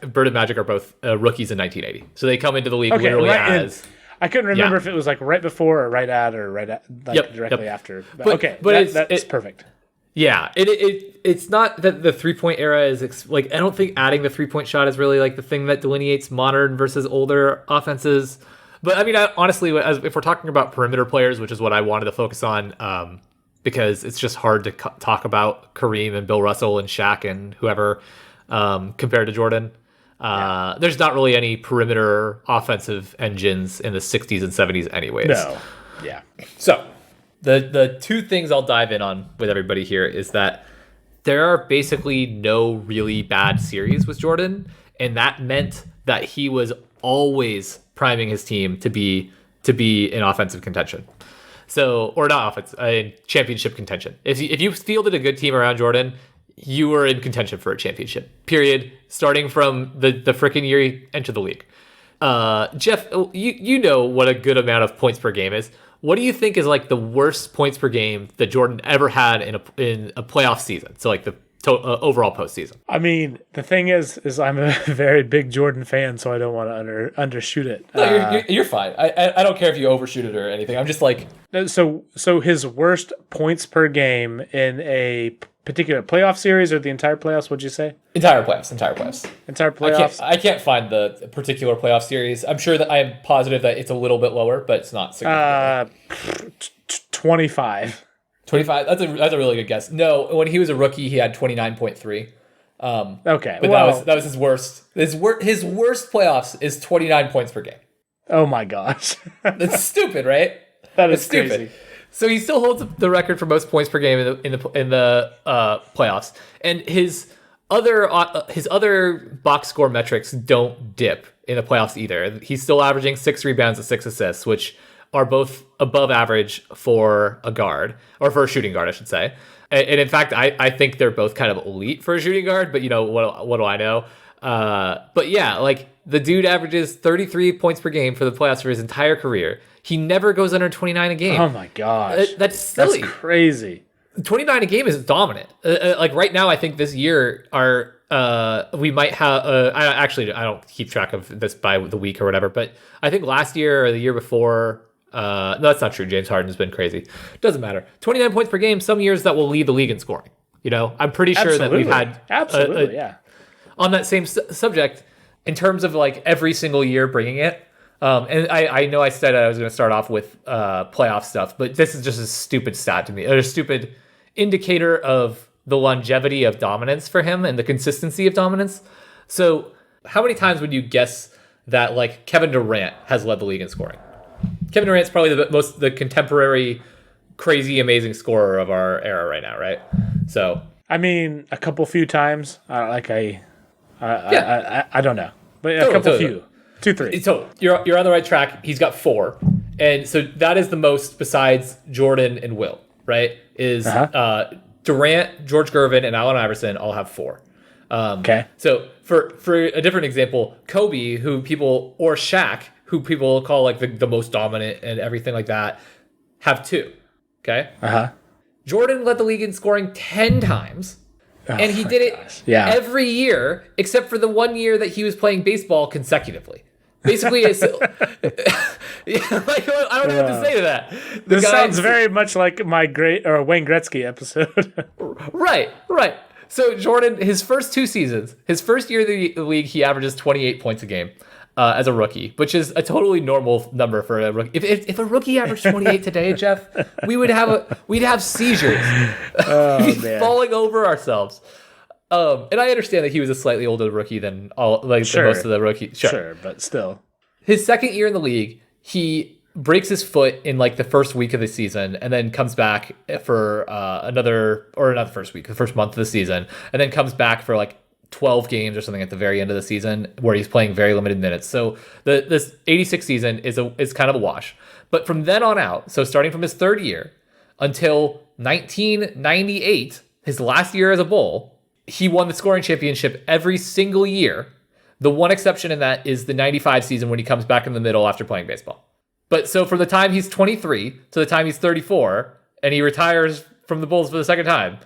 Bird and Magic are both rookies in 1980, so they come into the league literally as. I couldn't remember if it was like right before or right at or directly after. But that's perfect. Yeah, it's not that the 3-point era is I don't think adding the 3-point shot is really like the thing that delineates modern versus older offenses. But I mean, honestly, if we're talking about perimeter players, which is what I wanted to focus on, because it's just hard to talk about Kareem and Bill Russell and Shaq and whoever compared to Jordan. There's not really any perimeter offensive engines in the 60s and 70s anyways. No. Yeah. So the two things I'll dive in on with everybody here is that there are basically no really bad series with Jordan, and that meant that he was always priming his team to be in offensive contention. So, or not offense, championship contention. If you fielded a good team around Jordan, you were in contention for a championship, period, starting from the freaking year he entered the league. Jeff, you know what a good amount of points per game is. What do you think is like the worst points per game that Jordan ever had in a playoff season? So like the overall postseason. I mean, the thing is I'm a very big Jordan fan, so I don't want to undershoot it. No, you're fine. I don't care if you overshoot it or anything. I'm just like... So his worst points per game in a particular playoff series or the entire playoffs, would you say? Entire playoffs. Entire playoffs? I can't find the particular playoff series. I'm sure that I am positive that it's a little bit lower, but it's not significant. 25. 25. That's a really good guess. No, when he was a rookie, he had 29.3. Okay, but that was his worst. His worst playoffs is 29 points per game. Oh my gosh, that's stupid, right? That is stupid. Crazy. So he still holds the record for most points per game in the playoffs, and his other box score metrics don't dip in the playoffs either. He's still averaging 6 rebounds and 6 assists, which are both above average for a guard, or for a shooting guard, I should say. And in fact, I think they're both kind of elite for a shooting guard, but what do I know? But yeah, like the dude averages 33 points per game for the playoffs for his entire career. He never goes under 29 a game. Oh my gosh. That's silly. That's crazy. 29 a game is dominant. Like right now, I think this year we might have. I don't keep track of this by the week or whatever, but I think last year or the year before. No, that's not true. James Harden's been crazy. Doesn't matter. 29 points per game. Some years that will lead the league in scoring. I'm pretty sure that we've had absolutely yeah. On that same subject, in terms of like every single year bringing it. And I know I said I was going to start off with playoff stuff, but this is just a stupid stat to me. A stupid indicator of the longevity of dominance for him and the consistency of dominance. So How many times would you guess that like Kevin Durant has led the league in scoring? Kevin Durant's probably the contemporary crazy amazing scorer of our era right now, right? So I mean, a few times. I don't know, but a couple few, 2, 3. So you're on the right track. He's got 4, and so that is the most besides Jordan and Will, right? Is Durant, George Gervin, and Allen Iverson all have 4. Okay. So for a different example, Kobe, or Shaq, who people call like the most dominant and everything like that, have 2. Okay. Jordan led the league in scoring 10 times. And he did it every year, except for the 1 year that he was playing baseball consecutively. Basically, it's like, I don't know what to say to that. This sounds very much like my Wayne Gretzky episode. Right. So Jordan, his first 2 seasons, his first year in the league, he averages 28 points a game as a rookie, which is a totally normal number for a rookie. If a rookie averaged 28 today, Jeff, we'd have seizures. We'd be falling over ourselves. And I understand that he was a slightly older rookie than than most of the rookies. Sure, but still. His second year in the league, he breaks his foot in like the first week of the season and then comes back for not the first week, the first month of the season, and then comes back for like 12 games or something at the very end of the season where he's playing very limited minutes. So this 86 season is kind of a wash. But from then on out, so starting from his third year until 1998, his last year as a Bull, he won the scoring championship every single year. The one exception in that is the 95 season when he comes back in the middle after playing baseball. But so from the time he's 23 to the time he's 34 and he retires from the Bulls for the second time,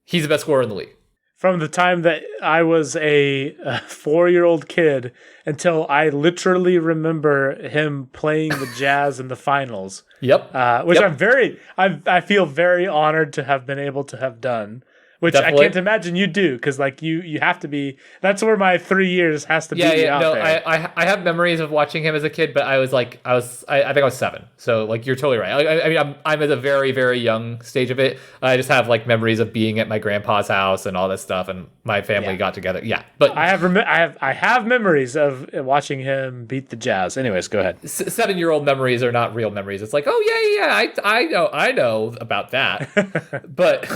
he's the best scorer in the league. From the time that I was a 4-year-old kid until I literally remember him playing the Jazz in the finals. Yep. Which I feel very honored to have been able to have done. Which Definitely. I can't imagine you do, because like you have to be. That's where my 3 years has to be. Out there. I have memories of watching him as a kid, but I think I was 7. So like you're totally right. I mean I'm at a very very young stage of it. I just have like memories of being at my grandpa's house and all this stuff, and my family got together. Yeah, but I have memories of watching him beat the Jazz. Anyways, go ahead. 7-year-old memories are not real memories. It's like, oh yeah, I know about that, but.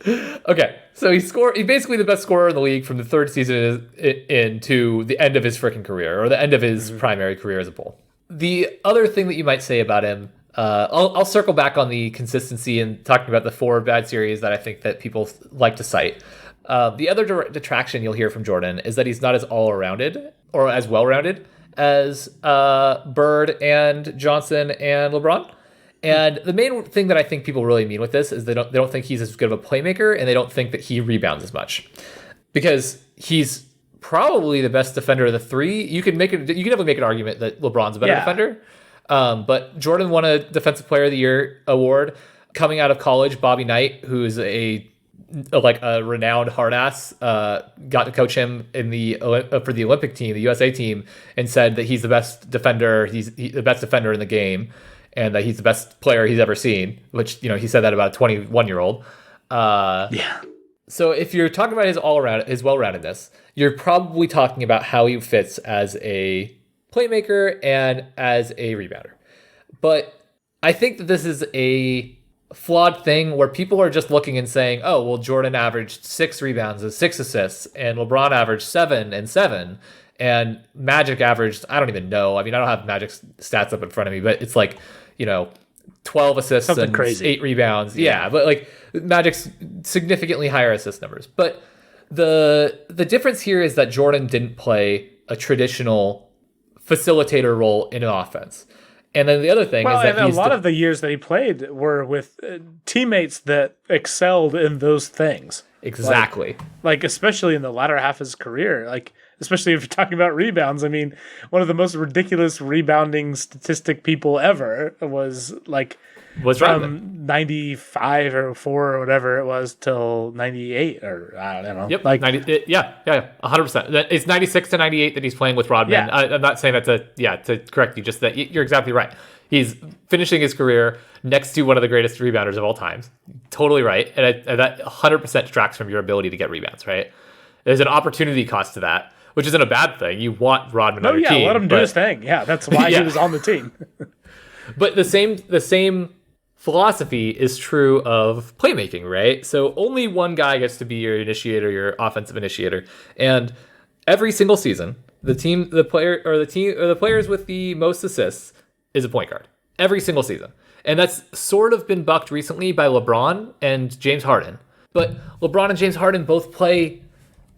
Okay, so he's basically the best scorer in the league from the third season into the end of his freaking career, or the end of his primary career as a Bull. The other thing that you might say about him, I'll circle back on the consistency and talking about the 4 bad series that I think that people like to cite. The other detraction you'll hear from Jordan is that he's not as all-rounded or as well-rounded as Bird and Johnson and LeBron. And the main thing that I think people really mean with this is they don't think he's as good of a playmaker, and they don't think that he rebounds as much, because he's probably the best defender of the 3. You can definitely make an argument that LeBron's a better defender, but Jordan won a Defensive Player of the Year award coming out of college. Bobby Knight, who is a renowned hard ass, got to coach him for the Olympic team, the USA team, and said that he's the best defender. He's the best defender in the game. And that he's the best player he's ever seen, which, he said that about a 21-year-old. So if you're talking about his well-roundedness, you're probably talking about how he fits as a playmaker and as a rebounder. But I think that this is a flawed thing where people are just looking and saying, oh, well, Jordan averaged 6 rebounds and 6 assists, and LeBron averaged 7 and 7. And Magic averaged, I don't even know. I mean, I don't have Magic's stats up in front of me, but it's like, 12 assists Something and crazy. 8 rebounds. Yeah, but like Magic's significantly higher assist numbers. But the difference here is that Jordan didn't play a traditional facilitator role in an offense. And then the other thing is that a lot of the years that he played were with teammates that excelled in those things. Exactly. Like especially in the latter half of his career, especially if you're talking about rebounds. I mean, one of the most ridiculous rebounding statistic people ever was from 95 or 4 or whatever it was till 98 or I don't know. Yep. 100%. It's 96 to 98 that he's playing with Rodman. Yeah. I'm not saying that to correct you, just that you're exactly right. He's finishing his career next to one of the greatest rebounders of all time. Totally right. And that 100% detracts from your ability to get rebounds, right? There's an opportunity cost to that, which isn't a bad thing. You want Rodman on your team. Let him do his thing. Yeah, that's why he was on the team. But the same philosophy is true of playmaking, right? So only one guy gets to be your initiator, your offensive initiator, and every single season, the players with the most assists is a point guard. Every single season. And that's sort of been bucked recently by LeBron and James Harden. But LeBron and James Harden both play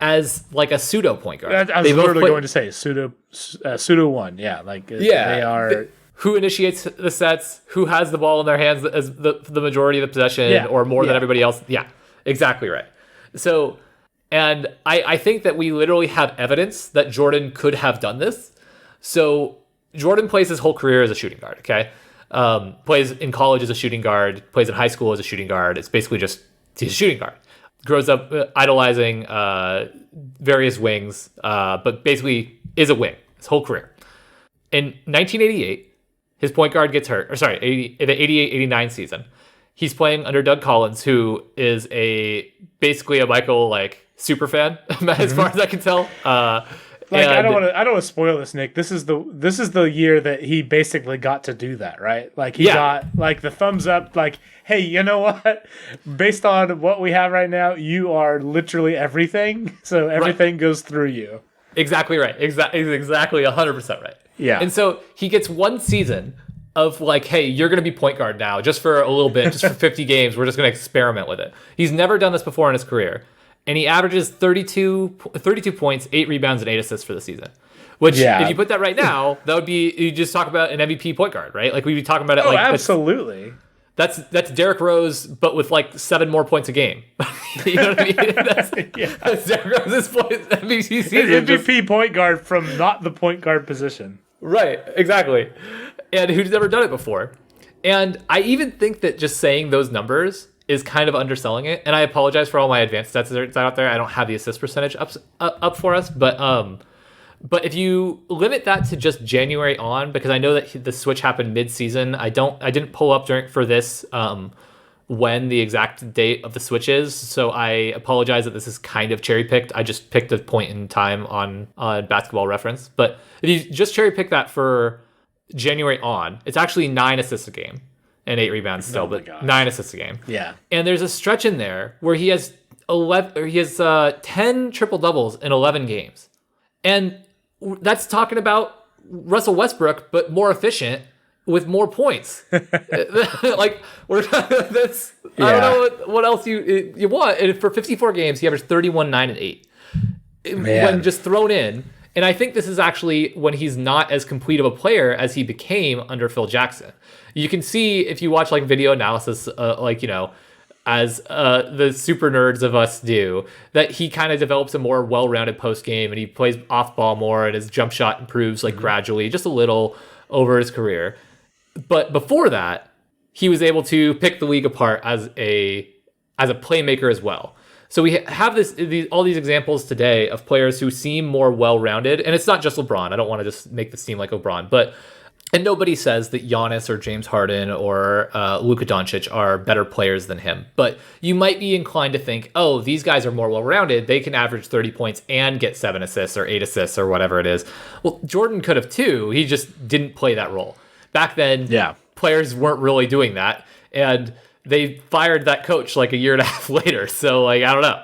as like a pseudo point guard. I was literally going to say pseudo one. Yeah, they are. Who initiates the sets? Who has the ball in their hands as the majority of the possession, or more than everybody else? Yeah, exactly right. So, and I think that we literally have evidence that Jordan could have done this. So Jordan plays his whole career as a shooting guard. Okay, plays in college as a shooting guard. Plays in high school as a shooting guard. It's basically just he's a shooting guard. Grows up idolizing various wings, but basically is a wing his whole career. In 1988, his point guard gets hurt. Or sorry, the 88-89 season. He's playing under Doug Collins, who is basically a Michael super fan, as far as I can tell. I don't want to spoil this, Nick. This is the year that he basically got to do that, right? He got the thumbs up, hey, you know what? Based on what we have right now, you are literally everything. So everything goes through you. Exactly right. Exactly 100% right. Yeah. And so he gets one season of hey, you're going to be point guard now, just for a little bit, just for 50 games. We're just going to experiment with it. He's never done this before in his career. And he averages 32 points, 8 rebounds, and 8 assists for the season. Which, if you put that right now, that would be, you just talk about an MVP point guard, right? We'd be talking about it absolutely. That's Derrick Rose, but with 7 more points a game. You know what I mean? That's Derrick Rose's MVP season. MVP point guard from not the point guard position. Right, exactly. And who's never done it before. And I even think that just saying those numbers is kind of underselling it. And I apologize for all my advanced stats out there. I don't have the assist percentage up for us, but if you limit that to just January on, because I know that the switch happened mid-season, I didn't pull up for this when the exact date of the switch is, so I apologize that this is kind of cherry-picked. I just picked a point in time on Basketball Reference. But if you just cherry-pick that for January on, it's actually 9 assists a game and 8 rebounds still, but 9 assists a game. Yeah. And there's a stretch in there where he has 10 triple-doubles in 11 games. And that's talking about Russell Westbrook, but more efficient with more points. We're talking this. I don't know what else you want. And for 54 games, he averaged 31, 9, and 8. When just thrown in. And I think this is actually when he's not as complete of a player as he became under Phil Jackson. You can see if you watch video analysis, as the super nerds of us do, that he kind of develops a more well-rounded post game, and he plays off ball more, and his jump shot improves gradually, just a little over his career. But before that, he was able to pick the league apart as a playmaker as well. So we have all these examples today of players who seem more well-rounded, and it's not just LeBron. I don't want to just make this seem like LeBron, and nobody says that Giannis or James Harden or Luka Doncic are better players than him. But you might be inclined to think, oh, these guys are more well-rounded. They can average 30 points and get 7 assists or 8 assists or whatever it is. Well, Jordan could have too. He just didn't play that role. Back then, players weren't really doing that. And they fired that coach a year and a half later. So, I don't know.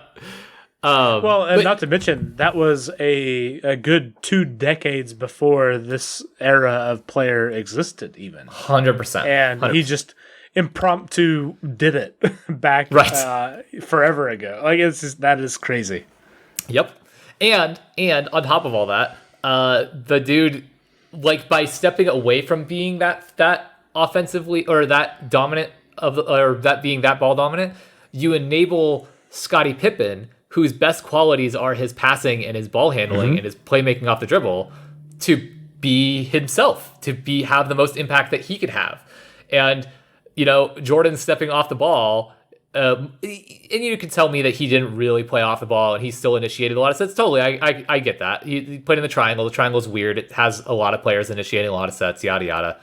Not to mention, that was a good 2 decades before this era of player existed, even. 100%. And 100%. He just impromptu did it back forever ago. That is crazy. Yep. And on top of all that, the dude, by stepping away from being that offensively or that dominant or that being that ball dominant, you enable Scottie Pippen, whose best qualities are his passing and his ball handling and his playmaking off the dribble, to be himself, to have the most impact that he could have. And, Jordan stepping off the ball, and you could tell me that he didn't really play off the ball and he still initiated a lot of sets. Totally, I get that. He played in the triangle. The triangle is weird. It has a lot of players initiating a lot of sets, yada, yada.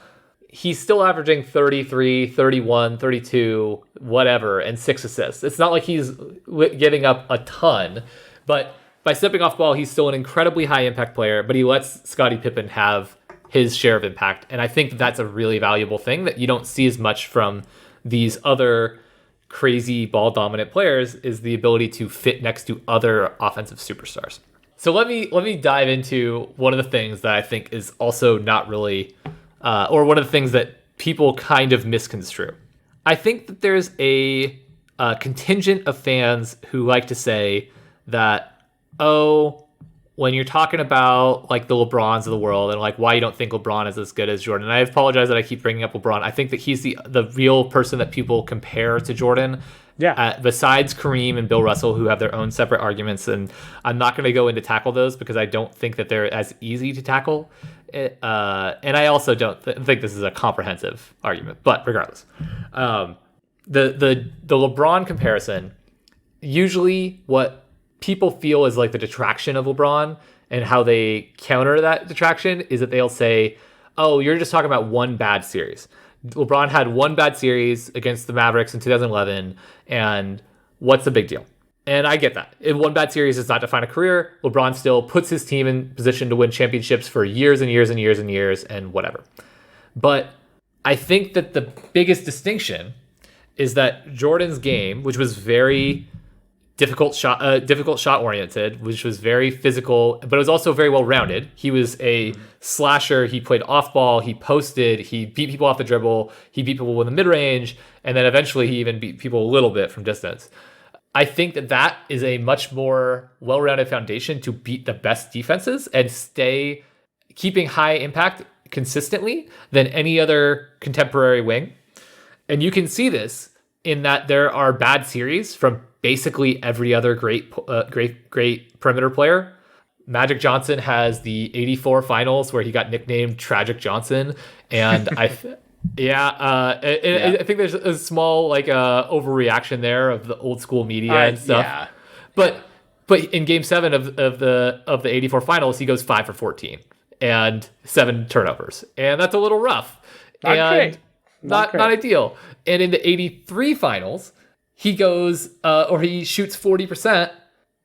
He's still averaging 33, 31, 32, whatever, and 6 assists. It's not like he's giving up a ton, but by stepping off ball, he's still an incredibly high impact player, but he lets Scottie Pippen have his share of impact. And I think that's a really valuable thing that you don't see as much from these other crazy ball dominant players, is the ability to fit next to other offensive superstars. So let me dive into one of the things that I think is also not really, or one of the things that people kind of misconstrue. I think that there's a contingent of fans who like to say that, oh, when you're talking about like the LeBrons of the world and like why you don't think LeBron is as good as Jordan. And I apologize that I keep bringing up LeBron. I think that he's the real person that people compare to Jordan. Yeah. Besides Kareem and Bill Russell, who have their own separate arguments, and I'm not going to go into tackle those because I don't think that they're as easy to tackle. And I also don't think this is a comprehensive argument. But regardless, the LeBron comparison, usually what people feel is like the detraction of LeBron, and how they counter that detraction is that they'll say, oh, you're just talking about one bad series. LeBron had one bad series against the Mavericks in 2011, and what's the big deal? And I get that. In one bad series does not define a career. LeBron still puts his team in position to win championships for years and years and years and years and whatever. But I think that the biggest distinction is that Jordan's game, which was very difficult shot oriented, which was very physical, but it was also very well rounded. He was a slasher. He played off ball. He posted. He beat people off the dribble. He beat people in the mid range, and then eventually he even beat people a little bit from distance. I think that is a much more well rounded foundation to beat the best defenses and stay keeping high impact consistently than any other contemporary wing. And you can see this in that there are bad series from basically every other great perimeter player. Magic Johnson has the 84 finals where he got nicknamed Tragic Johnson. And I think there's a small overreaction there of the old school media and stuff. Yeah. But in game 7 of the 84 finals, he goes 5 for 14 and 7 turnovers. And that's a little rough. Not ideal. And in the 83 finals, he goes, he shoots 40%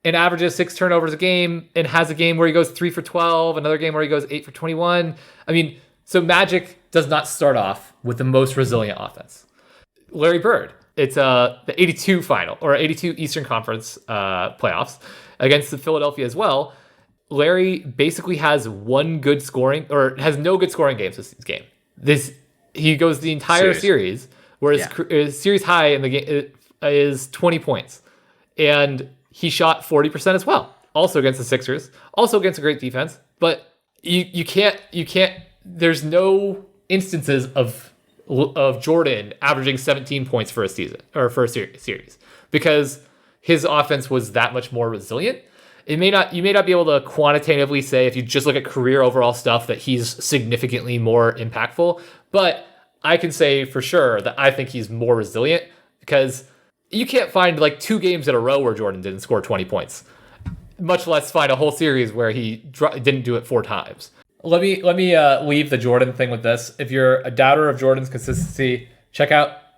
and averages 6 turnovers a game, and has a game where he goes 3 for 12, another game where he goes 8 for 21. I mean, so Magic does not start off with the most resilient offense. Larry Bird, it's the 82 final, or 82 Eastern Conference playoffs against the Philadelphia as well. Larry basically has one good scoring, or has no good scoring games this game. He goes the entire series, whereas his series high in the game is 20 points. And he shot 40% as well. Also against the Sixers. Also against a great defense. But you can't, there's no instances of Jordan averaging 17 points for a season, or for a series. Because his offense was that much more resilient. You may not be able to quantitatively say, if you just look at career overall stuff, that he's significantly more impactful. But I can say for sure that I think he's more resilient, because you can't find like 2 games in a row where Jordan didn't score 20 points, much less find a whole series where he didn't do it 4 times. Let me leave the Jordan thing with this. If you're a doubter of Jordan's consistency,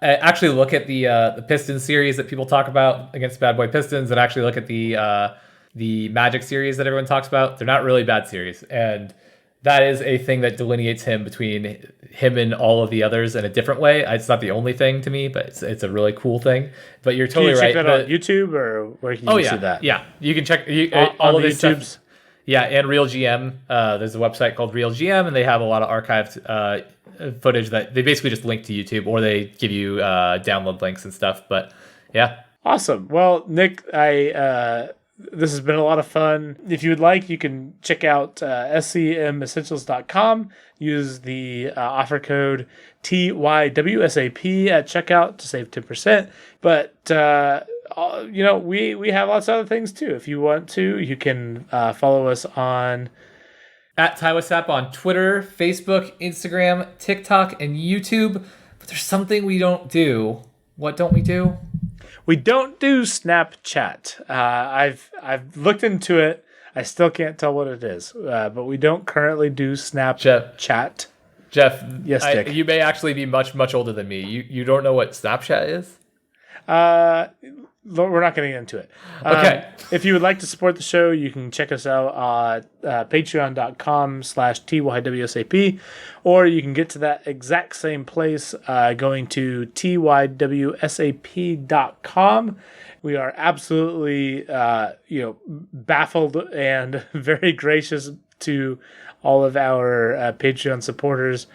actually look at the Pistons series that people talk about against Bad Boy Pistons, and actually look at the Magic series that everyone talks about. They're not really bad series, and that is a thing that delineates him between him and all of the others in a different way. It's not the only thing to me, but it's a really cool thing. But you're totally right. Can you check that on YouTube, or where can you see that? Yeah, you can check all of these YouTubes. Stuff. Yeah, and Real GM. There's a website called Real GM, and they have a lot of archived footage that they basically just link to YouTube, or they give you download links and stuff. But yeah. Awesome. Well, Nick, this has been a lot of fun. If you would like, you can check out scmessentials.com. Use the offer code TYWSAP at checkout to save 10%. But, we have lots of other things too. If you want to, you can follow us on at TYWSAP on Twitter, Facebook, Instagram, TikTok, and YouTube. But there's something we don't do. What don't we do? We don't do Snapchat. I've looked into it. I still can't tell what it is, but we don't currently do Snapchat. Jeff, yes, Dick. You may actually be much, much older than me. You don't know what Snapchat is? we're not going to get into it. Okay. If you would like to support the show, you can check us out at patreon.com/TYWSAP, or you can get to that exact same place going to TYWSAP.com. We are absolutely, baffled and very gracious to all of our Patreon supporters.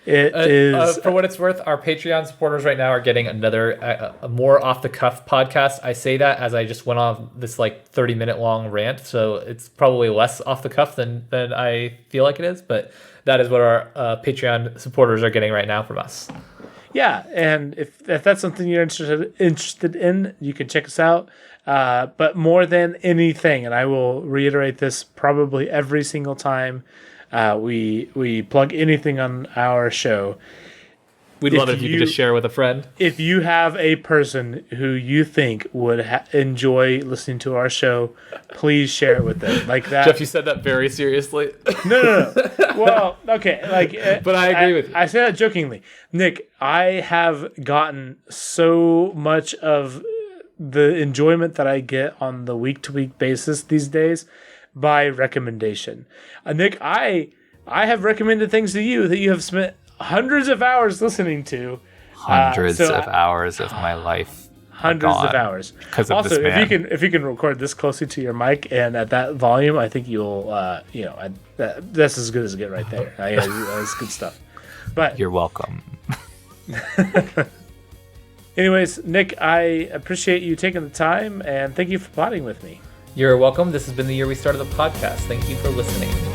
It is for what it's worth, our Patreon supporters right now are getting another a more off the cuff podcast. I say that as I just went off this like 30-minute long rant, so it's probably less off the cuff than I feel like it is. But that is what our Patreon supporters are getting right now from us. Yeah, and if that's something you're interested in, you can check us out. But more than anything, and I will reiterate this probably every single time we plug anything on our show. We'd love it if you could just share with a friend. If you have a person who you think would enjoy listening to our show, please share it with them. Like that. Jeff, you said that very seriously. No. Well, okay. But I agree with you. I say that jokingly. Nick, I have gotten so much of the enjoyment that I get on the week-to-week basis these days by recommendation. Nick, I have recommended things to you that you have spent hundreds of hours listening to. Hundreds of hours of my life. Hundreds of hours. Because of also, this man. if you can record this closely to your mic and at that volume, I think you'll that's as good as it get right there. That's good stuff. But you're welcome. Anyways, Nick, I appreciate you taking the time and thank you for plotting with me. You're welcome. This has been the year we started the podcast. Thank you for listening.